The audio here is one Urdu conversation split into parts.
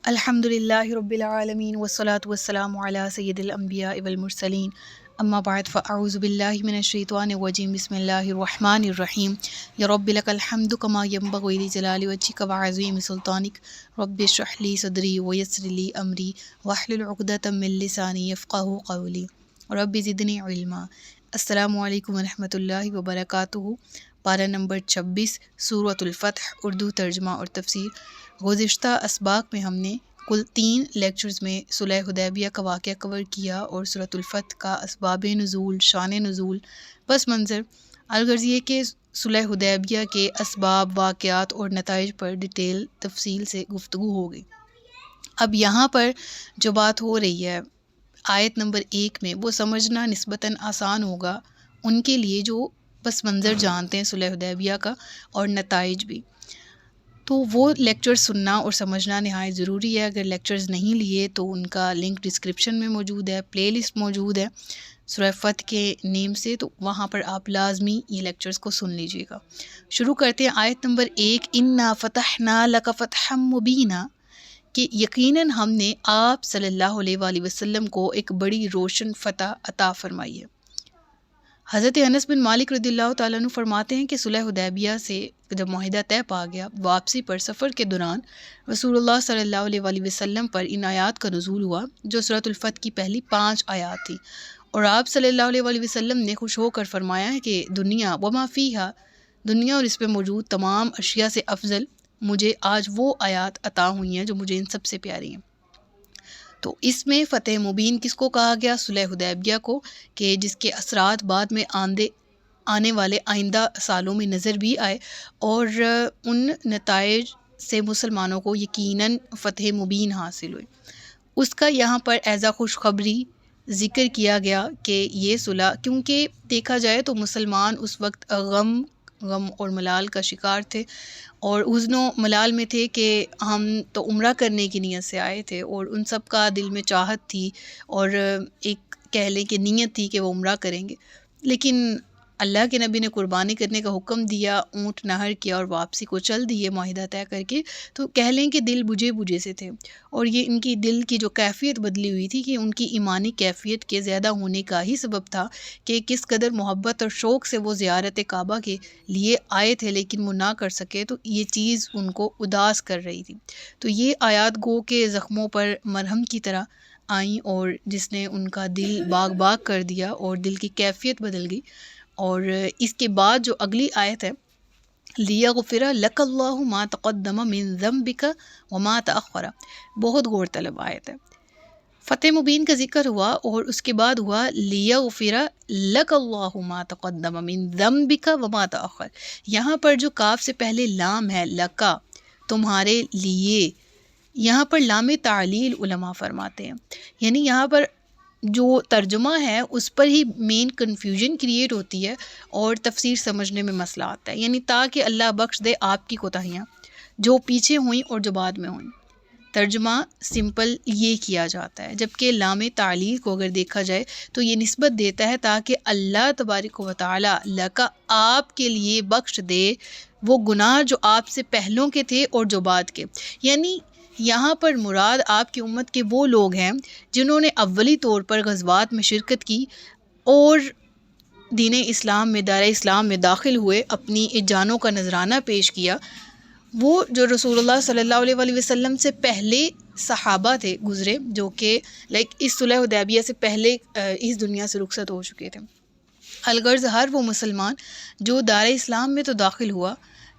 الحمدللہ رب العالمین والصلاة والسلام علی سید الانبیاء والمرسلین اما بعد فاعوذ باللہ من الشیطان الرجیم بسم اللہ الرحمن الرحیم یا رب لک الحمد کما ینبغی لجلال وجہک وعظیم سلطانک رب اشرح لی صدری ویسر لی امری واحلل عقدۃ من لسانی یفقہوا قولی رب زدنی علما۔ السلام علیکم ورحمۃ اللہ وبرکاتہ۔ پارہ نمبر 26 سورۃ الفتح، اردو ترجمہ اور تفسیر۔ گزشتہ اسباق میں ہم نے کل 3 لیکچرز میں صلح حدیبیہ کا واقعہ کور کیا اور سورۃ الفتح کا اسباب نزول، شان نزول، پس منظر، الغرض یہ کہ صلح حدیبیہ کے اسباب، واقعات اور نتائج پر ڈیٹیل تفصیل سے گفتگو ہو گئی۔ اب یہاں پر جو بات ہو رہی ہے آیت نمبر 1 میں، وہ سمجھنا نسبتاً آسان ہوگا ان کے لیے جو پس منظر جانتے ہیں صلح حدیبیہ کا اور نتائج بھی۔ تو وہ لیکچر سننا اور سمجھنا نہایت ضروری ہے۔ اگر لیکچرز نہیں لیے تو ان کا لنک ڈسکرپشن میں موجود ہے، پلے لسٹ موجود ہے سورہ فتح کے نیم سے، تو وہاں پر آپ لازمی یہ لیکچرز کو سن لیجیے گا۔ شروع کرتے ہیں آیت نمبر 1، اِنَّا فَتَحْنَا لَكَ فَتْحًا مُبِينًا، کہ یقیناً ہم نے آپ صلی اللہ علیہ وآلہ وسلم کو ایک بڑی روشن فتح عطا فرمائی ہے۔ حضرت انس بن مالک رضی اللہ تعالیٰ عنہ فرماتے ہیں کہ صلح حدیبیہ سے جب معاہدہ طے پا گیا، واپسی پر سفر کے دوران رسول اللہ صلی اللہ علیہ وآلہ وسلم پر ان آیات کا نزول ہوا جو سورۃ الفتح کی پہلی 5 آیات تھی، اور آپ صلی اللہ علیہ وآلہ وسلم نے خوش ہو کر فرمایا ہے کہ دنیا وما فیہا، دنیا اور اس پہ موجود تمام اشیاء سے افضل مجھے آج وہ آیات عطا ہوئی ہیں جو مجھے ان سب سے پیاری ہیں۔ تو اس میں فتح مبین کس کو کہا گیا؟ صلح حدیبیہ کو، کہ جس کے اثرات بعد میں آنے والے آئندہ سالوں میں نظر بھی آئے، اور ان نتائج سے مسلمانوں کو یقیناً فتح مبین حاصل ہوئی۔ اس کا یہاں پر ایز خوشخبری ذکر کیا گیا کہ یہ صلح، کیونکہ دیکھا جائے تو مسلمان اس وقت غم اور ملال کا شکار تھے، اور حزن و ملال میں تھے کہ ہم تو عمرہ کرنے کی نیت سے آئے تھے، اور ان سب کا دل میں چاہت تھی اور ایک کہہ لیں کہ نیت تھی کہ وہ عمرہ کریں گے، لیکن اللہ کے نبی نے قربانی کرنے کا حکم دیا، اونٹ نہر کیا اور واپسی کو چل دیے معاہدہ طے کر کے، تو کہہ لیں کہ دل بجھے سے تھے، اور یہ ان کی دل کی جو کیفیت بدلی ہوئی تھی کہ ان کی ایمانی کیفیت کے زیادہ ہونے کا ہی سبب تھا کہ کس قدر محبت اور شوق سے وہ زیارت کعبہ کے لیے آئے تھے لیکن وہ نہ کر سکے، تو یہ چیز ان کو اداس کر رہی تھی۔ تو یہ آیات گو کے زخموں پر مرہم کی طرح آئیں، اور جس نے ان کا دل باغ کر دیا اور دل کی کیفیت بدل گئی۔ اور اس کے بعد جو اگلی آیت ہے، لِيَغْفِرَ لَكَ اللَّهُ مَا تَقَدَّمَ مِن ذَنبِكَ وَمَا تَأَخَّرَ، بہت غور طلب آیت ہے۔ فتح مبین کا ذکر ہوا اور اس کے بعد ہوا لِيَغْفِرَ لَكَ اللَّهُ مَا تَقَدَّمَ مِن ذَنبِكَ وَمَا تَأَخَّرَ، یہاں پر جو کاف سے پہلے لام ہے، لکا، تمہارے لیے، یہاں پر لام تعلیل علماء فرماتے ہیں، یعنی یہاں پر جو ترجمہ ہے اس پر ہی مین کنفیوژن کریٹ ہوتی ہے اور تفسیر سمجھنے میں مسئلہ آتا ہے، یعنی تاکہ اللہ بخش دے آپ کی کوتاہیاں جو پیچھے ہوئیں اور جو بعد میں ہوئیں۔ ترجمہ سمپل یہ کیا جاتا ہے، جبکہ لام تعلیل کو اگر دیکھا جائے تو یہ نسبت دیتا ہے تاکہ اللہ تبارک و تعالی اللہ کا آپ کے لیے بخش دے وہ گناہ جو آپ سے پہلوں کے تھے اور جو بعد کے، یعنی یہاں پر مراد آپ کی امت کے وہ لوگ ہیں جنہوں نے اولی طور پر غزوات میں شرکت کی اور دین اسلام میں، دار اسلام میں داخل ہوئے، اپنی جانوں کا نذرانہ پیش کیا، وہ جو رسول اللہ صلی اللہ علیہ وآلہ وسلم سے پہلے صحابہ تھے گزرے، جو کہ اس صلح حدیبیہ سے پہلے اس دنیا سے رخصت ہو چکے تھے۔ الغرض ہر وہ مسلمان جو دار اسلام میں تو داخل ہوا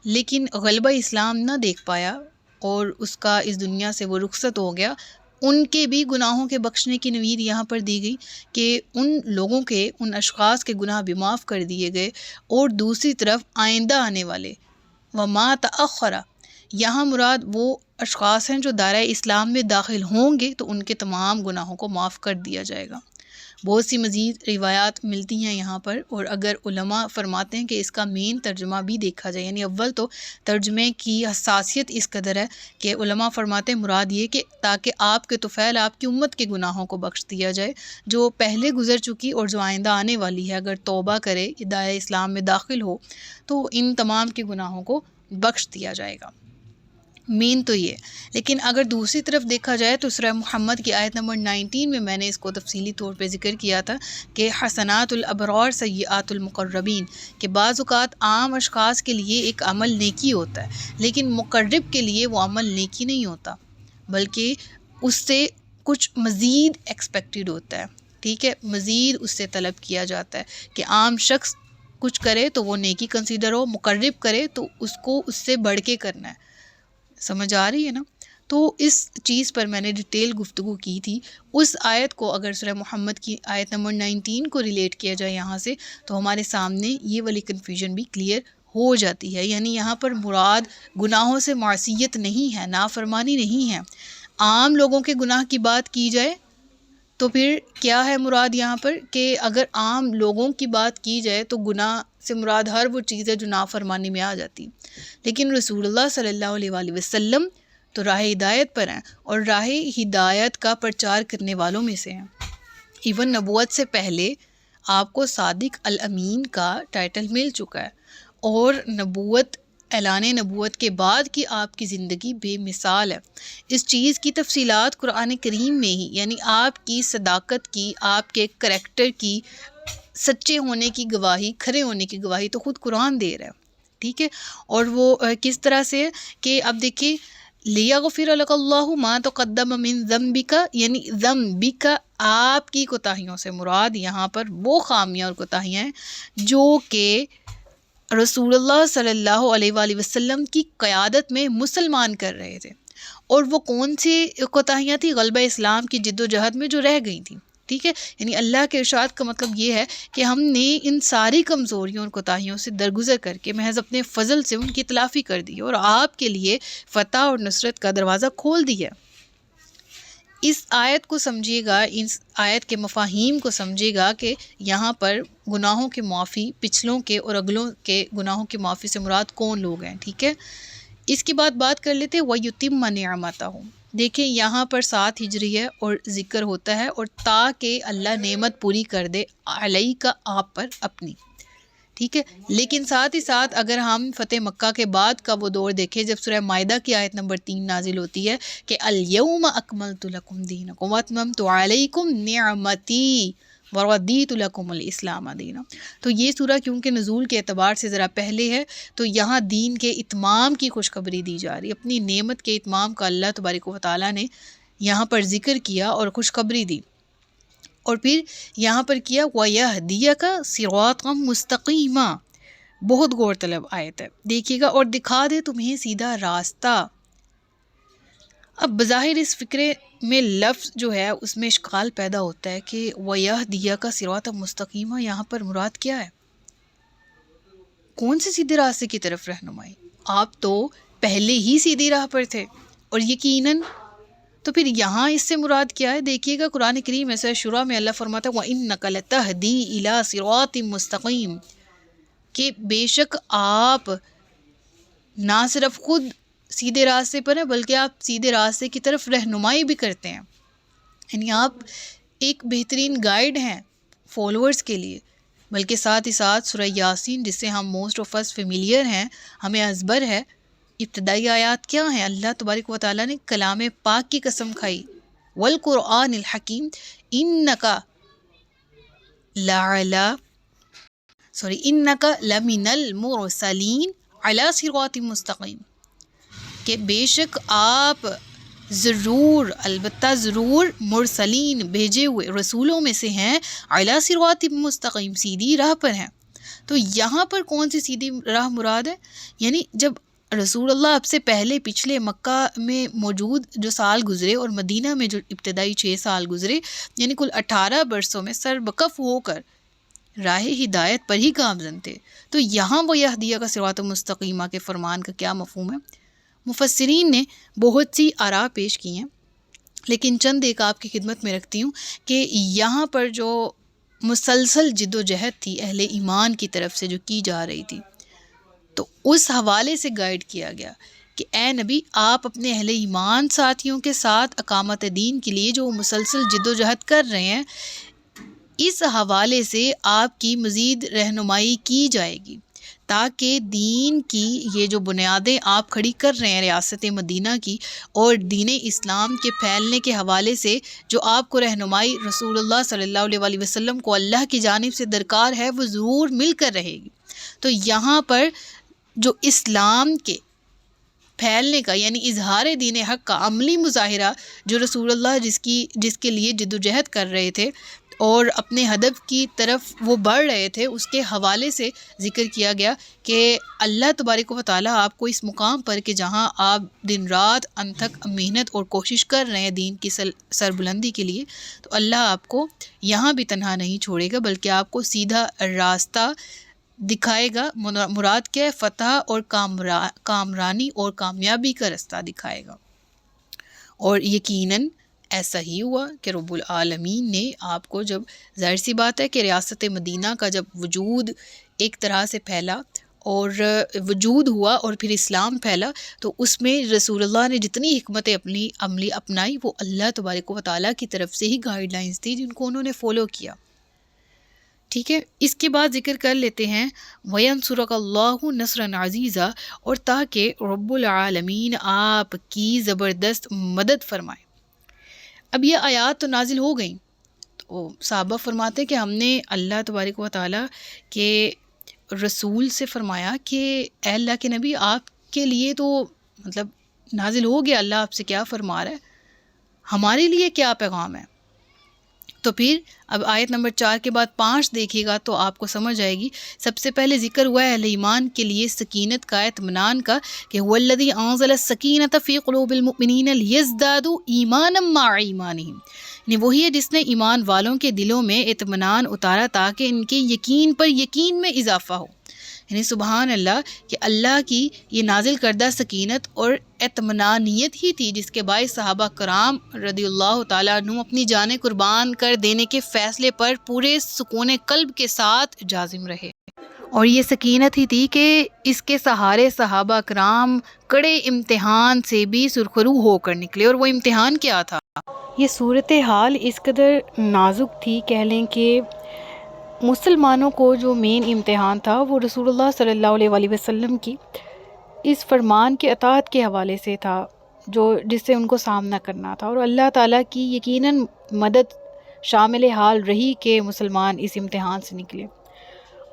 لیکن غلبہ اسلام نہ دیکھ پایا اور اس کا اس دنیا سے وہ رخصت ہو گیا، ان کے بھی گناہوں کے بخشنے کی نوید یہاں پر دی گئی کہ ان لوگوں کے، ان اشخاص کے گناہ بھی معاف کر دیے گئے، اور دوسری طرف آئندہ آنے والے وما تأخر، یہاں مراد وہ اشخاص ہیں جو دائرہ اسلام میں داخل ہوں گے تو ان کے تمام گناہوں کو معاف کر دیا جائے گا۔ بہت سی مزید روایات ملتی ہیں یہاں پر، اور اگر علماء فرماتے ہیں کہ اس کا مین ترجمہ بھی دیکھا جائے، یعنی اول تو ترجمے کی حساسیت اس قدر ہے کہ علماء فرماتے ہیں مراد یہ کہ تاکہ آپ کے طفیل، آپ کی امت کے گناہوں کو بخش دیا جائے جو پہلے گزر چکی اور جو آئندہ آنے والی ہے، اگر توبہ کرے، دائرہ اسلام میں داخل ہو تو ان تمام کے گناہوں کو بخش دیا جائے گا۔ مین تو یہ. لیکن اگر دوسری طرف دیکھا جائے تو سورہ محمد کی آیت نمبر 19 میں میں نے اس کو تفصیلی طور پہ ذکر کیا تھا کہ حسنات الابرار سیئات المقربین، کہ بعض اوقات عام اشخاص کے لیے ایک عمل نیکی ہوتا ہے لیکن مقرب کے لیے وہ عمل نیکی نہیں ہوتا، بلکہ اس سے کچھ مزید ایکسپیکٹڈ ہوتا ہے. ٹھیک ہے، مزید اس سے طلب کیا جاتا ہے کہ عام شخص کچھ کرے تو وہ نیکی کنسیڈر ہو، مقرب کرے تو اس کو اس سے بڑھ کے کرنا ہے. سمجھ آ رہی ہے نا؟ تو اس چیز پر میں نے ڈیٹیل گفتگو کی تھی. اس آیت کو اگر سورہ محمد کی آیت نمبر 19 کو ریلیٹ کیا جائے یہاں سے تو ہمارے سامنے یہ والی کنفیوژن بھی کلیئر ہو جاتی ہے. یعنی یہاں پر مراد گناہوں سے معصیت نہیں ہے، نافرمانی نہیں ہے. عام لوگوں کے گناہ کی بات کی جائے تو پھر کیا ہے مراد یہاں پر، کہ اگر عام لوگوں کی بات کی جائے تو گناہ سے مراد ہر وہ چیز ہے جو نافرمانی میں آ جاتی. لیکن رسول اللہ صلی اللہ علیہ وآلہ وسلم تو راہ ہدایت پر ہیں اور راہ ہدایت کا پرچار کرنے والوں میں سے ہیں. ایون نبوت سے پہلے آپ کو صادق الامین کا ٹائٹل مل چکا ہے، اور نبوت، اعلان نبوت کے بعد کی آپ کی زندگی بے مثال ہے. اس چیز کی تفصیلات قرآن کریم میں ہی، یعنی آپ کی صداقت کی، آپ کے کریکٹر کی، سچے ہونے کی گواہی، کھرے ہونے کی گواہی تو خود قرآن دے رہا ہے. ٹھیک ہے، اور وہ کس طرح سے کہ اب دیکھیں لیغفر لک اللہ ما تقدم من ذنبک، یعنی ذنبک آپ کی کوتاہیوں سے مراد یہاں پر وہ خامیاں اور کوتاہیاں ہیں جو کہ رسول اللہ صلی اللہ علیہ وآلہ وسلم کی قیادت میں مسلمان کر رہے تھے. اور وہ کون سی کوتاہیاں تھیں؟ غلبہ اسلام کی جد و جہد میں جو رہ گئی تھیں. ٹھیک ہے، یعنی اللہ کے ارشاد کا مطلب یہ ہے کہ ہم نے ان ساری کمزوریوں اور کوتاہیوں سے درگزر کر کے محض اپنے فضل سے ان کی تلافی کر دی اور آپ کے لیے فتح اور نصرت کا دروازہ کھول دیا. اس آیت کو سمجھیے گا، اس آیت کے مفاہیم کو سمجھیے گا کہ یہاں پر گناہوں کے معافی، پچھلوں کے اور اگلوں کے گناہوں کے معافی سے مراد کون لوگ ہیں. ٹھیک ہے، اس کے بعد بات کر لیتے وَيُتِمَّ نِعْمَتَهُ. دیکھیں یہاں پر 7 ہجری ہے اور ذکر ہوتا ہے اور تاکہ اللہ نعمت پوری کر دے علیہ آپ پر اپنی. ٹھیک ہے، لیکن ساتھ ہی ساتھ اگر ہم فتح مکہ کے بعد کا وہ دور دیکھیں جب سورہ مائدہ کی آیت نمبر 3 نازل ہوتی ہے کہ الیوم اکملت لکم دینکم واتممت علیکم نعمتی ورضیت لکم الاسلام دینا. تو یہ سورہ کیونکہ نزول کے اعتبار سے ذرا پہلے ہے تو یہاں دین کے اتمام کی خوشخبری دی جا رہی ہے. اپنی نعمت کے اتمام کا اللہ تبارک و تعالیٰ نے یہاں پر ذکر کیا اور خوشخبری دی. اور پھر یہاں پر کیا وَيَهْدِيَكَ صِرَاطًا مُسْتَقِيمًا. بہت غور طلب آیت ہے، دیکھیے گا، اور دکھا دے تمہیں سیدھا راستہ. اب بظاہر اس فکرے میں لفظ جو ہے اس میں اشکال پیدا ہوتا ہے کہ وَيَهْدِيَكَ صِرَاطًا مُسْتَقِيمًا یہاں پر مراد کیا ہے؟ کون سے سیدھے راستے کی طرف رہنمائی؟ آپ تو پہلے ہی سیدھی راہ پر تھے اور یقیناً تو پھر یہاں اس سے مراد کیا ہے؟ دیکھیے گا قرآن کریم ایسا شروع میں اللہ فرماتا ہے وَإِنَّكَ لَتَهْدِي إِلَىٰ صِرَاطٍ مُسْتَقِيمٍ، کہ بے شک آپ نہ صرف خود سیدھے راستے پر ہیں بلکہ آپ سیدھے راستے کی طرف رہنمائی بھی کرتے ہیں. یعنی آپ ایک بہترین گائیڈ ہیں فالوورز کے لیے. بلکہ ساتھ ہی ساتھ سورہ یاسین جس سے ہم موسٹ آف اس فیملیئر ہیں، ہمیں ازبر ہے، ابتدائی آیات کیا ہیں؟ اللہ تبارک و تعالیٰ نے کلام پاک کی قسم کھائی والقرآن الحکیم انک لمن المرسلین علی صراط مستقیم، کہ بے شک آپ ضرور، البتہ ضرور، مرسلین بھیجے ہوئے رسولوں میں سے ہیں، علی صراط مستقیم سیدھی راہ پر ہیں. تو یہاں پر کون سی سیدھی راہ مراد ہے؟ یعنی جب رسول اللہ اب سے پہلے پچھلے مکہ میں موجود جو سال گزرے اور مدینہ میں جو ابتدائی 6 سال گزرے، یعنی کل 18 برسوں میں سربکف ہو کر راہ ہدایت پر ہی گامزن تھے. تو یہاں وہ یہدیہ کا صراط مستقیمہ کے فرمان کا کیا مفہوم ہے؟ مفسرین نے بہت سی آراء پیش کی ہیں، لیکن چند ایک آپ کی خدمت میں رکھتی ہوں کہ یہاں پر جو مسلسل جد و جہد تھی اہل ایمان کی طرف سے جو کی جا رہی تھی، تو اس حوالے سے گائیڈ کیا گیا کہ اے نبی آپ اپنے اہل ایمان ساتھیوں کے ساتھ اقامت دین کے لیے جو مسلسل جد و جہد کر رہے ہیں، اس حوالے سے آپ کی مزید رہنمائی کی جائے گی تاکہ دین کی یہ جو بنیادیں آپ کھڑی کر رہے ہیں ریاست مدینہ کی اور دین اسلام کے پھیلنے کے حوالے سے جو آپ کو رہنمائی رسول اللہ صلی اللہ علیہ وسلم کو اللہ کی جانب سے درکار ہے وہ ضرور مل کر رہے گی۔ تو یہاں پر جو اسلام کے پھیلنے کا یعنی اظہار دین حق کا عملی مظاہرہ جو رسول اللہ جس کے لیے جد و جہد کر رہے تھے اور اپنے ہدف کی طرف وہ بڑھ رہے تھے، اس کے حوالے سے ذکر کیا گیا کہ اللہ تبارک و تعالیٰ آپ کو اس مقام پر کہ جہاں آپ دن رات انتھک محنت اور کوشش کر رہے ہیں دین کی سربلندی کے لیے، تو اللہ آپ کو یہاں بھی تنہا نہیں چھوڑے گا بلکہ آپ کو سیدھا راستہ دکھائے گا۔ مراد کیا ہے؟ فتح اور کامرانی اور کامیابی کا راستہ دکھائے گا۔ اور یقیناً ایسا ہی ہوا کہ رب العالمین نے آپ کو، جب ظاہر سی بات ہے کہ ریاست مدینہ کا جب وجود ایک طرح سے پھیلا اور وجود ہوا اور پھر اسلام پھیلا، تو اس میں رسول اللہ نے جتنی حکمت عملی اپنائی وہ اللہ تبارک و تعالیٰ کی طرف سے ہی گائیڈ لائنز تھی جن کو انہوں نے فالو کیا۔ ٹھیک ہے، اس کے بعد ذکر کر لیتے ہیں وَيَنْصُرَكَ اللَّهُ نَصْرًا عَزِيزًا، اور تاکہ رب العالمین آپ کی زبردست مدد فرمائے۔ اب یہ آیات تو نازل ہو گئیں، تو صحابہ فرماتے کہ ہم نے اللہ تبارک و تعالیٰ کے رسول سے فرمایا کہ اے اللہ کے نبی، آپ کے لیے تو مطلب نازل ہو گیا، اللہ آپ سے کیا فرما رہا ہے، ہمارے لیے کیا پیغام ہے؟ تو پھر اب آیت نمبر 4 کے بعد 5 دیکھیے گا تو آپ کو سمجھ آئے گی۔ سب سے پہلے ذکر ہوا ہے اہل ایمان کے لیے سکینت کا، اطمینان کا، کہ هو الذی انزل السکینۃ فی قلوب المؤمنین لیزدادوا ایمانا مع ایمانہم، یعنی وہی ہے جس نے ایمان والوں کے دلوں میں اطمینان اتارا تاکہ ان کے یقین پر یقین میں اضافہ ہو۔ یعنی سبحان اللہ کہ اللہ کی یہ نازل کردہ سکینت اور اطمینانیت ہی تھی جس کے باعث صحابہ کرام رضی اللہ تعالیٰ عنہ اپنی جانیں قربان کر دینے کے فیصلے پر پورے سکون قلب کے ساتھ جازم رہے، اور یہ سکینت ہی تھی کہ اس کے سہارے صحابہ کرام کڑے امتحان سے بھی سرخرو ہو کر نکلے۔ اور وہ امتحان کیا تھا؟ یہ صورتحال اس قدر نازک تھی، کہہ لیں کہ مسلمانوں کو جو مین امتحان تھا وہ رسول اللہ صلی اللہ علیہ وسلم کی اس فرمان کے اطاعت کے حوالے سے تھا جس سے ان کو سامنا کرنا تھا، اور اللہ تعالیٰ کی یقیناً مدد شامل حال رہی کہ مسلمان اس امتحان سے نکلے۔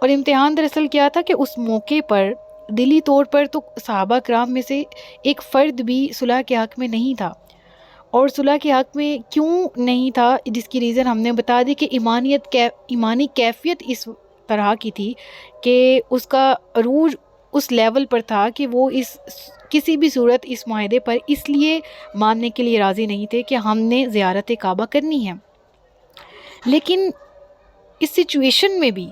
اور امتحان دراصل کیا تھا کہ اس موقع پر دلی طور پر تو صحابہ کرام میں سے ایک فرد بھی صلح کے حق میں نہیں تھا، اور صلح کے حق میں کیوں نہیں تھا جس کی ریزن ہم نے بتا دی کہ ایمانی کیفیت اس طرح کی تھی کہ اس کا عروج اس لیول پر تھا کہ وہ کسی بھی صورت اس معاہدے پر اس لیے ماننے کے لیے راضی نہیں تھے کہ ہم نے زیارت کعبہ کرنی ہے۔ لیکن اس سچویشن میں بھی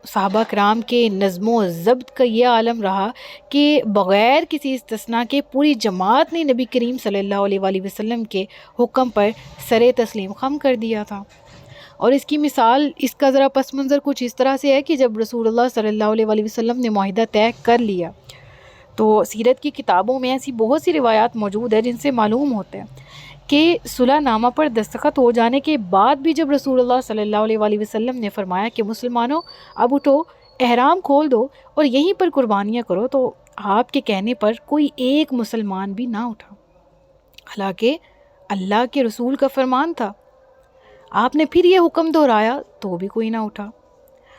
صحابہ کرام کے نظم و ضبط کا یہ عالم رہا کہ بغیر کسی استثناء کے پوری جماعت نے نبی کریم صلی اللہ علیہ وسلم کے حکم پر سر تسلیم خم کر دیا تھا۔ اور اس کی مثال، اس کا ذرا پس منظر کچھ اس طرح سے ہے کہ جب رسول اللہ صلی اللہ علیہ وسلم نے معاہدہ طے کر لیا تو سیرت کی کتابوں میں ایسی بہت سی روایات موجود ہیں جن سے معلوم ہوتا ہے کہ صلح نامہ پر دستخط ہو جانے کے بعد بھی جب رسول اللہ صلی اللہ علیہ وسلم نے فرمایا کہ مسلمانوں اب اٹھو، احرام کھول دو اور یہیں پر قربانیاں کرو، تو آپ کے کہنے پر کوئی ایک مسلمان بھی نہ اٹھا، حالانکہ اللہ کے رسول کا فرمان تھا۔ آپ نے پھر یہ حکم دہرایا تو بھی کوئی نہ اٹھا،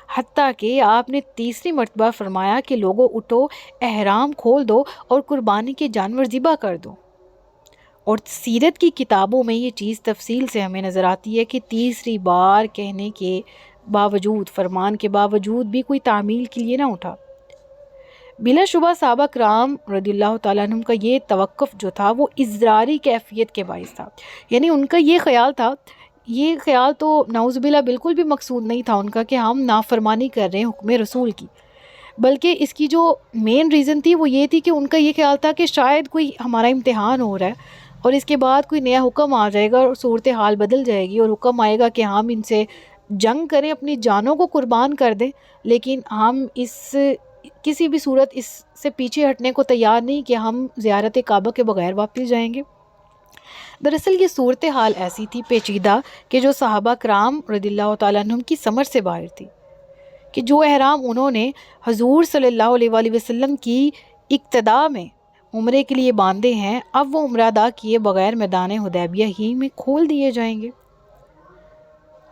حتیٰ کہ آپ نے تیسری مرتبہ فرمایا کہ لوگوں اٹھو، احرام کھول دو اور قربانی کے جانور ذبح کر دو۔ اور سیرت کی کتابوں میں یہ چیز تفصیل سے ہمیں نظر آتی ہے کہ تیسری بار کہنے کے باوجود، فرمان کے باوجود بھی کوئی تعمیل کے لیے نہ اٹھا۔ بلا شبہ صحابہ کرام رضی اللہ تعالیٰ عنہم کا یہ توقف جو تھا وہ اضطراری کیفیت کے باعث تھا، یعنی ان کا یہ خیال تھا، یہ خیال تو نعوذ باللہ بالکل بھی مقصود نہیں تھا ان کا کہ ہم نافرمانی کر رہے ہیں حکم رسول کی، بلکہ اس کی جو مین ریزن تھی وہ یہ تھی کہ ان کا یہ خیال تھا کہ شاید کوئی ہمارا امتحان ہو رہا ہے اور اس کے بعد کوئی نیا حکم آ جائے گا اور صورتحال بدل جائے گی، اور حکم آئے گا کہ ہم ان سے جنگ کریں، اپنی جانوں کو قربان کر دیں، لیکن ہم کسی بھی صورت اس سے پیچھے ہٹنے کو تیار نہیں کہ ہم زیارت کعبہ کے بغیر واپس جائیں گے۔ دراصل یہ صورتحال ایسی تھی پیچیدہ کہ جو صحابہ کرام رضی اللہ تعالیٰ عنہم کی سمجھ سے باہر تھی، کہ جو احرام انہوں نے حضور صلی اللہ علیہ وآلہ وسلم کی اقتداء میں عمرے کے لیے باندھے ہیں، اب وہ عمرہ ادا کیے بغیر میدان حدیبیہ ہی میں کھول دیے جائیں گے۔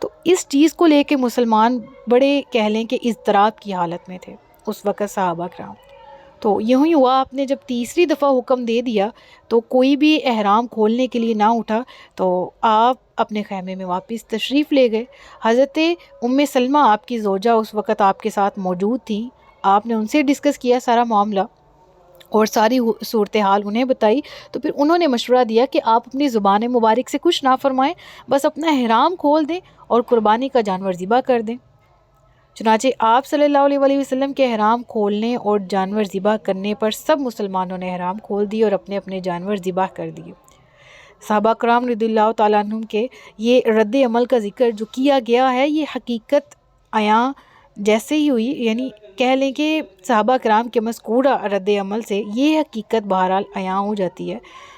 تو اس چیز کو لے کے مسلمان بڑے کہہ لیں کہ اضطراب کی حالت میں تھے اس وقت صحابہ کرام۔ تو یوں ہی ہوا، آپ نے جب تیسری دفعہ حکم دے دیا تو کوئی بھی احرام کھولنے کے لیے نہ اٹھا، تو آپ اپنے خیمے میں واپس تشریف لے گئے۔ حضرت ام سلمہ آپ کی زوجہ اس وقت آپ کے ساتھ موجود تھیں، آپ نے ان سے ڈسکس کیا سارا معاملہ اور ساری صورتحال انہیں بتائی، تو پھر انہوں نے مشورہ دیا کہ آپ اپنی زبان مبارک سے کچھ نہ فرمائیں، بس اپنا احرام کھول دیں اور قربانی کا جانور ذبح کر دیں۔ چنانچہ آپ صلی اللہ علیہ وآلہ وسلم کے احرام کھولنے اور جانور ذبح کرنے پر سب مسلمانوں نے احرام کھول دیے اور اپنے اپنے جانور ذبح کر دیے۔ صحابہ کرام رضی اللہ تعالیٰ عنہم کے یہ رد عمل کا ذکر جو کیا گیا ہے، یہ حقیقت عیاں جیسے ہی ہوئی، یعنی کہہ لیں کہ صحابہ کرام کے مذکورہ رد عمل سے یہ حقیقت بہرحال عیاں ہو جاتی ہے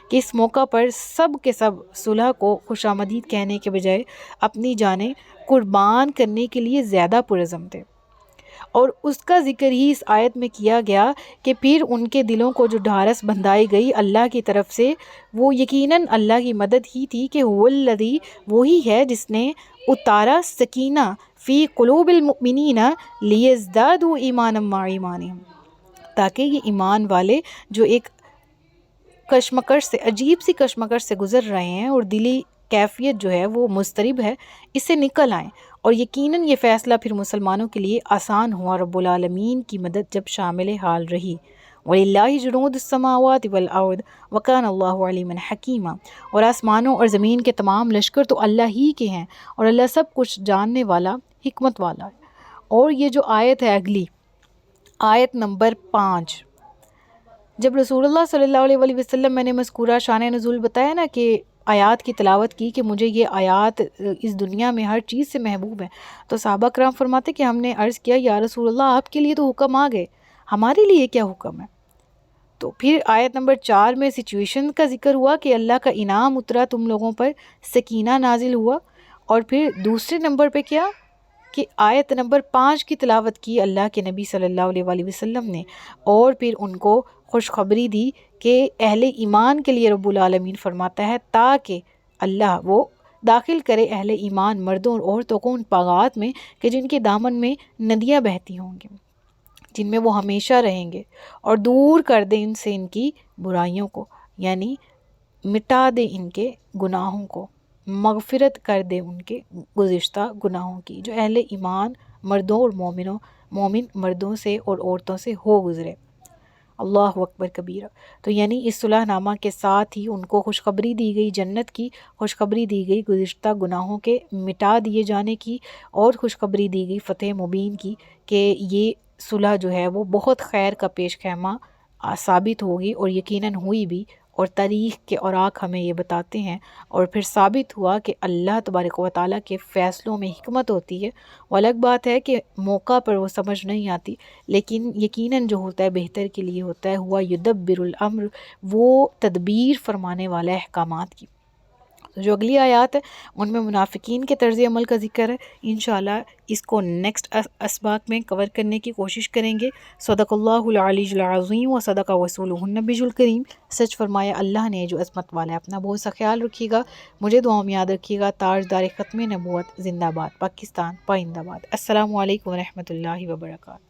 کہ اس موقع پر سب کے سب صلح کو خوش آمدید کہنے کے بجائے اپنی جانیں قربان کرنے کے لیے زیادہ پرعزم تھے، اور اس کا ذکر ہی اس آیت میں کیا گیا کہ پھر ان کے دلوں کو جو ڈھارس بندھائی گئی اللہ کی طرف سے، وہ یقیناً اللہ کی مدد ہی تھی کہ هو الذی، وہی ہے جس نے اتارا سکینہ فی قلوب المؤمنین لیزدادوا ایمانا مع ایمانہم، تاکہ یہ ایمان والے جو ایک کشمکش سے، عجیب سی کشمکش سے گزر رہے ہیں اور دلی کیفیت جو ہے وہ مضطرب ہے، اس سے نکل آئیں، اور یقیناً یہ فیصلہ پھر مسلمانوں کے لیے آسان ہوا۔ رب العالمین کی مدد جب شامل حال رہی۔ وَلِلَّهِ جُنُودُ السَّمَاوَاتِ وَالْأَرْضِ وَكَانَ اللَّهُ عَلِيمًا حَكِيمًا، اور آسمانوں اور زمین کے تمام لشکر تو اللہ ہی کے ہیں، اور اللہ سب کچھ جاننے والا، حکمت والا ہے۔ اور یہ جو آیت ہے اگلی، آیت نمبر 5، جب رسول اللہ صلی اللہ علیہ وآلہ وسلم، میں نے مذکورہ شان نزول بتایا نا کہ آیات کی تلاوت کی کہ مجھے یہ آیات اس دنیا میں ہر چیز سے محبوب ہیں، تو صحابہ کرام فرماتے کہ ہم نے عرض کیا یا رسول اللہ آپ کے لیے تو حکم آ گئے، ہمارے لیے کیا حکم ہے؟ تو پھر آیت نمبر 4 میں سچویشن کا ذکر ہوا کہ اللہ کا انعام اترا تم لوگوں پر، سکینہ نازل ہوا، اور پھر دوسرے نمبر پہ کیا کہ آیت نمبر 5 کی تلاوت کی اللہ کے نبی صلی اللہ علیہ وآلہ وسلم نے، اور پھر ان کو خوشخبری دی کہ اہل ایمان کے لیے رب العالمین فرماتا ہے تاکہ اللہ وہ داخل کرے اہل ایمان مردوں اور عورتوں کو ان باغات میں کہ جن کے دامن میں ندیاں بہتی ہوں گی، جن میں وہ ہمیشہ رہیں گے، اور دور کر دے ان سے ان کی برائیوں کو، یعنی مٹا دے ان کے گناہوں کو، مغفرت کر دے ان کے گزشتہ گناہوں کی، جو اہل ایمان مردوں اور مومن مردوں سے اور عورتوں سے ہو گزرے۔ اللہ اکبر کبیرہ۔ تو یعنی اس صلح نامہ کے ساتھ ہی ان کو خوشخبری دی گئی جنت کی، خوشخبری دی گئی گزشتہ گناہوں کے مٹا دیے جانے کی، اور خوشخبری دی گئی فتح مبین کی کہ یہ صلح جو ہے وہ بہت خیر کا پیش خیمہ ثابت ہوگی، اور یقیناً ہوئی بھی، اور تاریخ کے اوراق ہمیں یہ بتاتے ہیں، اور پھر ثابت ہوا کہ اللہ تبارک و تعالیٰ کے فیصلوں میں حکمت ہوتی ہے۔ وہ الگ بات ہے کہ موقع پر وہ سمجھ نہیں آتی، لیکن یقیناً جو ہوتا ہے بہتر کے لیے ہوتا ہے۔ ہوا یدبر الامر، وہ تدبیر فرمانے والا احکامات کی۔ تو جو اگلی آیات ہے ان میں منافقین کے طرز عمل کا ذکر ہے، انشاءاللہ اس کو نیکسٹ اسباق میں کور کرنے کی کوشش کریں گے۔ صدق اللہ العلی العظیم و صدق رسولہ النبی الکریم۔ سچ فرمایا اللہ نے جو عظمت والا ہے۔ اپنا بہت سا خیال رکھیے گا، مجھے دعاؤں میں یاد رکھیے گا۔ تاجدار ختم نبوت زندہ باد، پاکستان پائندہ باد۔ السلام علیکم ورحمۃ اللہ وبرکاتہ۔